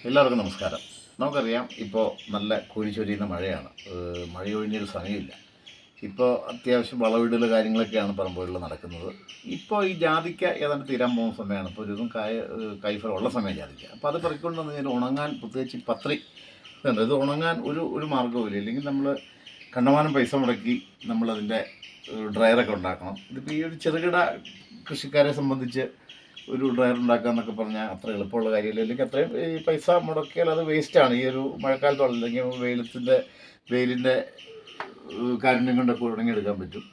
എല്ലാവർക്കും നമസ്കാരം. നമുക്കറിയാം ഇപ്പോൾ നല്ല കോരിച്ചൊരിയുന്ന മഴയാണ്. മഴയൊഴിഞ്ഞൊരു സമയമില്ല. ഇപ്പോൾ അത്യാവശ്യം വളവിടൽ കാര്യങ്ങളൊക്കെയാണ് പറമ്പുകളിൽ നടക്കുന്നത്. ഇപ്പോൾ ഈ ജാതിക്ക ഏതാണ്ട് തീരാൻ പോകുന്ന സമയമാണ്. ഇപ്പോൾ ഒരുതും കായ്ഫലം ഉള്ള സമയം ജാതിക്ക. അപ്പോൾ അത് പറിക്കൊണ്ട് വന്നു കഴിഞ്ഞാൽ ഉണങ്ങാൻ പ്രത്യേകിച്ച് പത്രി ഇതുണ്ട്. ഇത് ഉണങ്ങാൻ ഒരു മാർഗ്ഗവുമില്ല. ഇല്ലെങ്കിൽ നമ്മൾ കണ്ടമാനം പൈസ മുടക്കി നമ്മളതിൻ്റെ ഡ്രയറൊക്കെ ഉണ്ടാക്കണം. ഇതിപ്പോൾ ഈ ഒരു ചെറുകിട കൃഷിക്കാരെ സംബന്ധിച്ച് ഒരു ഡ്രയർ ഉണ്ടാക്കുക എന്നൊക്കെ പറഞ്ഞാൽ അത്ര എളുപ്പമുള്ള കാര്യമില്ല. അല്ലെങ്കിൽ അത്രയും ഈ പൈസ മുടക്കിയാൽ അത് വേസ്റ്റാണ്. ഈ ഒരു മഴക്കാലത്തുള്ള അല്ലെങ്കിൽ വെയിലിൻ്റെ കാരുണ്യം കൊണ്ടൊക്കെ ഉണങ്ങിയെടുക്കാൻ പറ്റും.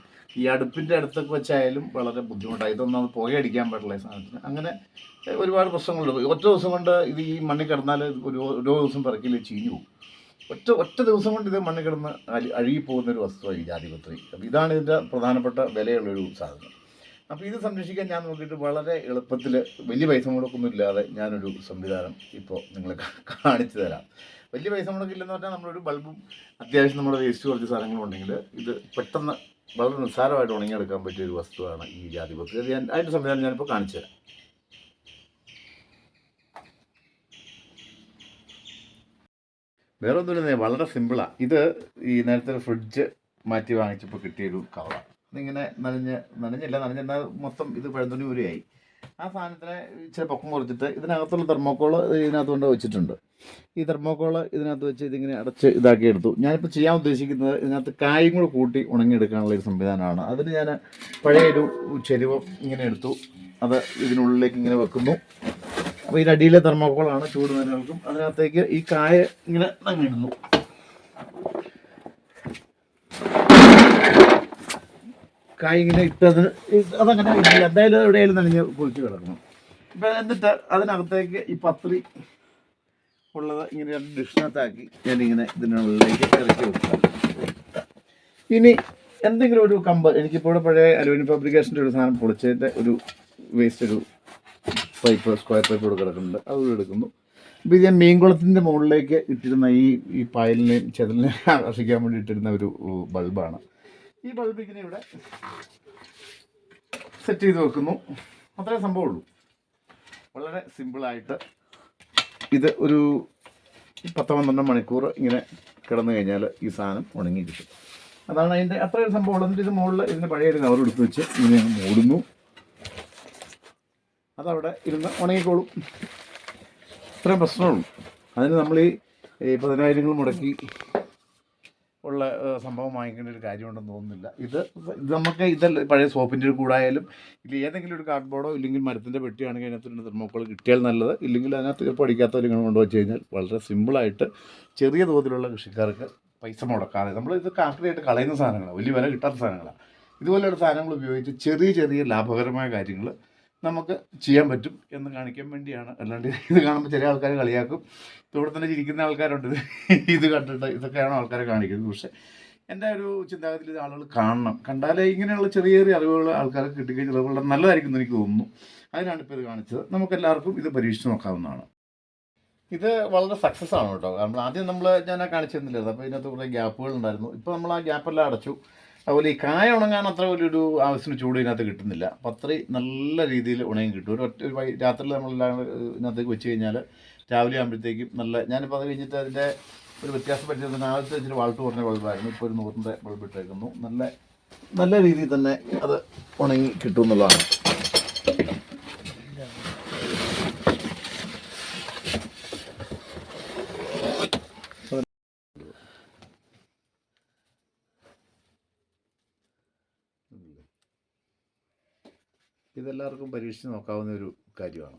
ഈ അടുപ്പിൻ്റെ അടുത്തൊക്കെ വെച്ചായാലും വളരെ ബുദ്ധിമുട്ടാണ്. ഇതൊന്നും അത് പുകയടിക്കാൻ പാടില്ല ഈ സാധനത്തിന്. അങ്ങനെ ഒരുപാട് പ്രശ്നങ്ങളുണ്ട്. ഒറ്റ ദിവസം കൊണ്ട് ഇത് ഈ മണ്ണിൽ കിടന്നാൽ ഓരോ ദിവസം പിറക്കിൽ ചീഞ്ഞു പോകും. ഒറ്റ ദിവസം കൊണ്ട് ഇത് മണ്ണിൽ കിടന്ന് അഴുകിപ്പോകുന്നൊരു വസ്തുവാണ് ഈ ജാതിപത്രി. അപ്പോൾ ഇതാണ് ഇതിൻ്റെ പ്രധാനപ്പെട്ട വിലയുള്ളൊരു സാധനം. അപ്പോൾ ഇത് സംരക്ഷിക്കാൻ ഞാൻ നോക്കിയിട്ട് വളരെ എളുപ്പത്തിൽ വലിയ പൈസ മുടക്കൊന്നും ഇല്ലാതെ ഞാനൊരു സംവിധാനം ഇപ്പോൾ നിങ്ങളെ കാണിച്ചു തരാം. വലിയ പൈസ മുടക്കില്ലെന്ന് പറഞ്ഞാൽ നമ്മളൊരു ബൾബും അത്യാവശ്യം നമ്മുടെ വേസ്റ്റ് കുറച്ച് സാധനങ്ങളുണ്ടെങ്കിൽ ഇത് പെട്ടെന്ന് വളരെ നിസ്സാരമായിട്ട് ഉണങ്ങിയെടുക്കാൻ പറ്റിയൊരു വസ്തുവാണ് ഈ ജാതിപത്രി. അത് അതിൻ്റെ സംവിധാനം ഞാനിപ്പോൾ കാണിച്ചു തരാം. വേറെ ഒന്നുമില്ല, വളരെ സിമ്പിളാണ്. ഇത് ഈ നേരത്തെ ഫ്രിഡ്ജ് മാറ്റി വാങ്ങിച്ചപ്പോൾ കിട്ടിയൊരു കവറാണ്. ഇതിങ്ങനെ നനഞ്ഞെന്നാൽ മൊത്തം ഇത് പഴന്തുണി ഊരിയായി. ആ സാധനത്തിനെ ഇച്ചിരി പൊക്കം കുറച്ചിട്ട് ഇതിനകത്തുള്ള തെർമോക്കോള് ഇതിനകത്ത് കൊണ്ട് വെച്ചിട്ടുണ്ട്. ഈ തെർമോക്കോള് ഇതിനകത്ത് വെച്ച് ഇതിങ്ങനെ അടച്ച് ഇതാക്കി എടുത്തു. ഞാനിപ്പോൾ ചെയ്യാൻ ഉദ്ദേശിക്കുന്നത് ഇതിനകത്ത് കായും കൂടെ കൂട്ടി ഉണങ്ങിയെടുക്കാനുള്ള ഒരു സംവിധാനമാണ്. അതിന് ഞാൻ പഴയൊരു ചെരുവം ഇങ്ങനെ എടുത്തു. അത് ഇതിനുള്ളിലേക്ക് ഇങ്ങനെ വെക്കുന്നു. അപ്പോൾ ഇതിൻ്റെ അടിയിലെ തെർമോക്കോളാണ് ചൂട് നിലനിൽക്കും. അതിനകത്തേക്ക് ഈ കായ ഇങ്ങനെ നങ്ങിടുന്നു. കായ് ഇങ്ങനെ ഇട്ടത് അതങ്ങനെ എന്തായാലും എവിടെയായാലും നനഞ്ഞ് കുളിച്ച് കിടക്കണം. ഇപ്പം എന്നിട്ട് അതിനകത്തേക്ക് ഈ പത്രി ഉള്ളത് ഇങ്ങനെ രണ്ട് ഡിഷിനകത്താക്കി ഞാനിങ്ങനെ ഇതിനുള്ളിലേക്ക് ഇറക്കി വെക്കാം. ഇനി എന്തെങ്കിലും ഒരു കമ്പ്, എനിക്കിപ്പോൾ ഇവിടെ പഴയ അലുമിനിയം ഫാബ്രിക്കേഷൻ്റെ ഒരു സാധനം പൊളിച്ചതിൻ്റെ ഒരു വേസ്റ്റ് ഒരു പൈപ്പ്, സ്ക്വയർ പൈപ്പ് ഇവിടെ കിടക്കുന്നുണ്ട്. അതുകൂടെ എടുക്കുന്നു. ഇപ്പോൾ ഇത് ഞാൻ മീൻകുളത്തിൻ്റെ മുകളിലേക്ക് ഇട്ടിരുന്ന ഈ പായലിനെയും ചെതലിനെയും ആകർഷിക്കാൻ വേണ്ടി ഇട്ടിരുന്ന ഒരു ബൾബാണ്. ഈ ബൾബ് ഇങ്ങനെ ഇവിടെ സെറ്റ് ചെയ്ത് വെക്കുന്നു. അത്രേ സംഭവമുള്ളൂ. വളരെ സിമ്പിളായിട്ട് ഇത് ഒരു 10-12 മണിക്കൂർ ഇങ്ങനെ കിടന്നു കഴിഞ്ഞാൽ ഈ സാധനം ഉണങ്ങി കിട്ടും. അതാണ് അതിൻ്റെ അത്രയും സംഭവം. എന്നിട്ട് ഇത് മുകളിൽ ഇതിൻ്റെ പഴയൊരു കവർ എടുത്ത് വെച്ച് ഇങ്ങനെ മൂടുന്നു. അതവിടെ ഇരുന്ന് ഉണങ്ങിക്കോളും. ഇത്രയും പ്രശ്നമുള്ളൂ. അതിന് നമ്മൾ ഈ 10,000 മുടക്കി ഉള്ള സംഭവം വാങ്ങിക്കേണ്ട ഒരു കാര്യമുണ്ടെന്ന് തോന്നുന്നില്ല. ഇത് നമുക്ക് ഇതല്ല പഴയ സോപ്പിൻ്റെ ഒരു കൂടായാലും ഇല്ല ഏതെങ്കിലും ഒരു കാർഡ്ബോർഡോ ഇല്ലെങ്കിൽ മരത്തിൻ്റെ പെട്ടിയാണെങ്കിൽ അതിനകത്ത് തെർമോക്കോൾ കിട്ടിയാൽ നല്ലത്. ഇല്ലെങ്കിൽ അതിനകത്ത് പഠിക്കാത്തവർ ഇങ്ങനെ കൊണ്ടുവച്ച് കഴിഞ്ഞാൽ വളരെ സിമ്പിളായിട്ട് ചെറിയ തോതിലുള്ള കൃഷിക്കാർക്ക് പൈസ മുടക്കാതെ, നമ്മളിത് കാക്കറിയായിട്ട് കളയുന്ന സാധനങ്ങളാണ്, വലിയ വില കിട്ടാത്ത സാധനങ്ങളാണ്. ഇതുപോലെയുള്ള സാധനങ്ങൾ ഉപയോഗിച്ച് ചെറിയ ലാഭകരമായ കാര്യങ്ങൾ നമുക്ക് ചെയ്യാൻ പറ്റും എന്ന് കാണിക്കാൻ വേണ്ടിയാണ്. അല്ലാണ്ട് ഇത് കാണുമ്പോൾ ചില ആൾക്കാർ കളിയാക്കും. ഇവിടെ തന്നെ ചിരിക്കുന്ന ആൾക്കാരുണ്ട് ഇത് കണ്ടിട്ട് ഇതൊക്കെയാണോ ആൾക്കാരെ കാണിക്കുന്നത്. പക്ഷേ എൻ്റെ ഒരു ചിന്താഗതിയിൽ ഇത് ആളുകൾ കണ്ടാലേ ഇങ്ങനെയുള്ള ചെറിയ അറിവുകൾ ആൾക്കാർക്ക് കിട്ടിക്കഴിഞ്ഞാൽ വളരെ നല്ലതായിരിക്കും എന്ന് എനിക്ക് തോന്നുന്നു. അതിനാണ് ഇപ്പോൾ ഇത് കാണിച്ചത്. നമുക്കെല്ലാവർക്കും ഇത് പരീക്ഷിച്ച് നോക്കാവുന്നതാണ്. ഇത് വളരെ സക്സസ് ആണ് കേട്ടോ. ആദ്യം ഞാൻ കാണിച്ചു തന്നില്ലായിരുന്നു. അപ്പോൾ ഇതിനകത്ത് കുറേ ഗ്യാപ്പുകൾ ഉണ്ടായിരുന്നു. ഇപ്പോൾ നമ്മൾ ആ ഗ്യാപ്പെല്ലാം അടച്ചു. അതുപോലെ ഈ കായ ഉണങ്ങാൻ അത്ര വലിയൊരു ആവശ്യത്തിന് ചൂട് ഇതിനകത്ത് കിട്ടുന്നില്ല. പത്രി നല്ല രീതിയിൽ ഉണങ്ങി കിട്ടും. ഒരു രാത്രിയിൽ നമ്മളെല്ലാം ഇതിനകത്തേക്ക് വെച്ച് കഴിഞ്ഞാൽ രാവിലെ ആകുമ്പോഴത്തേക്കും ഞാനിപ്പോൾ അത് കഴിഞ്ഞിട്ട് അതിൻ്റെ ഒരു വ്യത്യാസം പറ്റിയത് ആദ്യത്തെ ഇച്ചിരി വാൾട്ട് കുറഞ്ഞ ബൾബായിരുന്നു. ഇപ്പോൾ ഒരു 100-ൻ്റെ ബൾബ് ഇട്ടേക്കുന്നു. നല്ല രീതിയിൽ തന്നെ അത് ഉണങ്ങി കിട്ടും എന്നുള്ളതാണ്. ഇതെല്ലാവർക്കും പരീക്ഷിച്ച് നോക്കാവുന്ന ഒരു കാര്യമാണ്.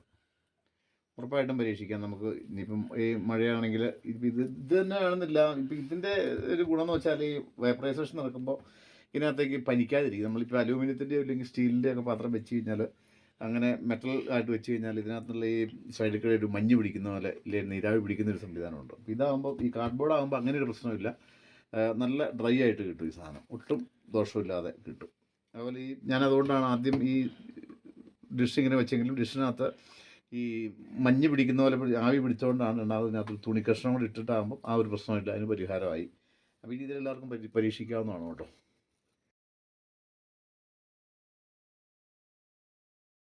ഉറപ്പായിട്ടും പരീക്ഷിക്കാം. നമുക്ക് ഇനിയിപ്പം ഈ മഴയാണെങ്കിൽ ഇത് തന്നെ വേണമെന്നില്ല. ഇപ്പം ഇതിൻ്റെ ഒരു ഗുണമെന്ന് വെച്ചാൽ ഈ വേപ്പറൈസേഷൻ നടക്കുമ്പോൾ ഇതിനകത്തേക്ക് പനിക്കാതിരിക്കും. നമ്മളിപ്പോൾ അലൂമിനിയത്തിൻ്റെയോ അല്ലെങ്കിൽ സ്റ്റീലിൻ്റെ ഒക്കെ പാത്രം വെച്ച് കഴിഞ്ഞാൽ, അങ്ങനെ മെറ്റൽ ആയിട്ട് വെച്ച് കഴിഞ്ഞാൽ ഇതിനകത്തുള്ള ഈ സൈഡിൽ കൂടെ ഒരു മഞ്ഞ് പിടിക്കുന്ന പോലെ ഇല്ലേ നീരാവി പിടിക്കുന്ന ഒരു സംവിധാനമുണ്ട്. അപ്പോൾ ഇതാകുമ്പോൾ ഈ കാർഡ്ബോർഡ് ആകുമ്പോൾ അങ്ങനെ ഒരു പ്രശ്നമില്ല. നല്ല ഡ്രൈ ആയിട്ട് കിട്ടും ഈ സാധനം, ഒട്ടും ദോഷമില്ലാതെ കിട്ടും. അതുപോലെ ഞാനതുകൊണ്ടാണ് ആദ്യം ഈ ഡിഷ് ഇങ്ങനെ വെച്ചെങ്കിലും ഡിഷിനകത്ത് ഈ മഞ്ഞ് പിടിക്കുന്ന പോലെ ആവി പിടിച്ചുകൊണ്ടാണ് അതിനകത്ത് തുണി കഷ്ണം കൂടി ഇട്ടിട്ടാകുമ്പോൾ ആ ഒരു പ്രശ്നമില്ല, അതിന് പരിഹാരമായി. അപ്പോൾ ഈ രീതിയിൽ എല്ലാവർക്കും പരീക്ഷിക്കാവുന്നതാണ് കേട്ടോ.